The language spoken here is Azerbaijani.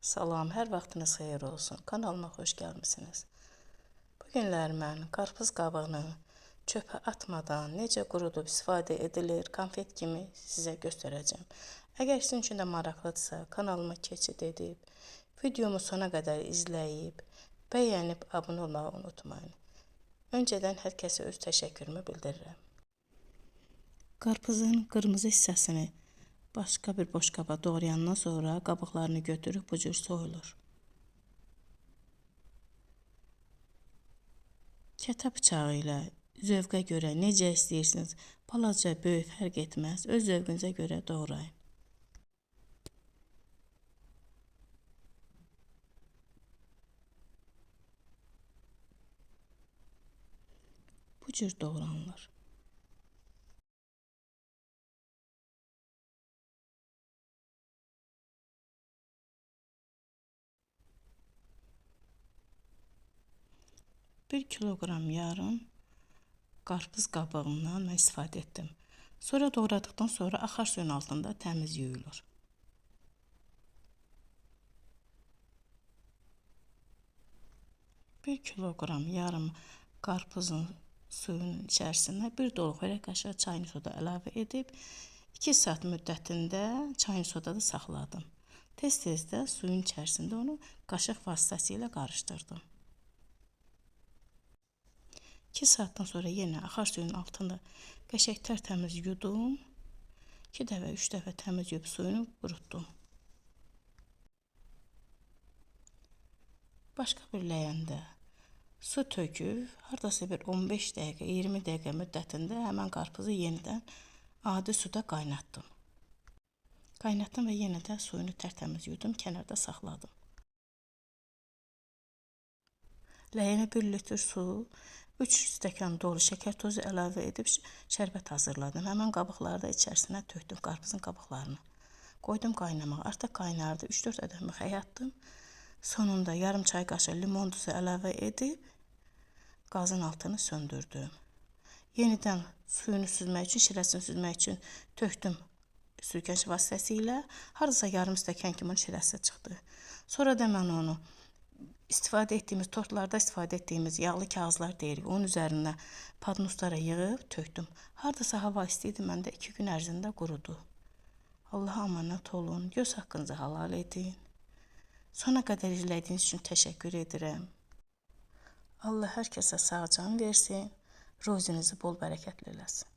Salam, hər vaxtınız xeyir olsun. Kanalıma xoş gəlmisiniz. Bu günlər mən qarpız qabığını çöpə atmadan necə qurudub istifadə edilir, konfet kimi sizə göstərəcəm. Əgər sizin üçün də maraqlıdırsa, kanalıma keçid edib, videomu sona qədər izləyib, bəyənib, abunə olmağı unutmayın. Öncədən hər kəsə öz təşəkkürümü bildirirəm. Qarpızın qırmızı hissəsini başqa bir boş qaba doğrayandan sonra qabıqlarını götürüb bu cür soyulur. Kətə bıçağı ilə zövqə görə necə istəyirsiniz, balaca, böyük fərq etməz, öz zövqünüzə görə doğrayın. Bu cür doğranılır. Bir kilogram yarım qarpız qabığından mən istifadə etdim. Sonra doğradıktan sonra axar suyun altında təmiz yuyulur. Bir kilogram yarım qarpızın suyunun içərisinə bir dolu xörək qaşığı çayını soda əlavə edib 2 saat müddətində çayını sodada saxladım. Tez-tez də suyun içərisində onu qaşıq vasitəsilə qarışdırdım. 2 saatdan sonra yenə axar suyun altında qəşəng tərtəmiz yudum. 2 dəfə, 3 dəfə təmiz yuyub suyunu qurutdum. Başqa bir ləyəndə su töküb, hardasa bir 15 dəqiqə, 20 dəqiqə müddətində həmən qarpızı yenidən adi suda qaynatdım. Qaynatdım və yenə də suyunu tərtəmiz yudum, kənarda saxladım. Ləyənə 1 litr su, 3 stəkan dolu şəkər tozu əlavə edib şərbət hazırladım. Həmən qabıqları da içərisinə tökdüm, qarpızın qabıqlarını. Qoydum qaynamağa. Artıq qaynardı. 3-4 ədəd mixək atdım. Sonunda yarım çay qaşığı limon duzu əlavə edib qazın altını söndürdüm. Yenidən suyunu süzmək üçün, şirəsini süzmək üçün tökdüm sürgəç vasitəsilə. Hardasa yarım stəkan kimi şirəsi çıxdı. Sonra da mən onu istifadə etdiyimiz tortlarda istifadə etdiyimiz yağlı kağızlar deyirik. Onun üzərinə padnuslara yığıb tökdüm. Hardasa hava istəyirdi, məndə 2 gün ərzində qurudu. Allaha əmanət olun, göz haqqınızı halal edin. Sona qədər izlədiyiniz üçün təşəkkür edirəm. Allah hər kəsə sağ can versin, ruzinizi bol bərəkətli eləsin.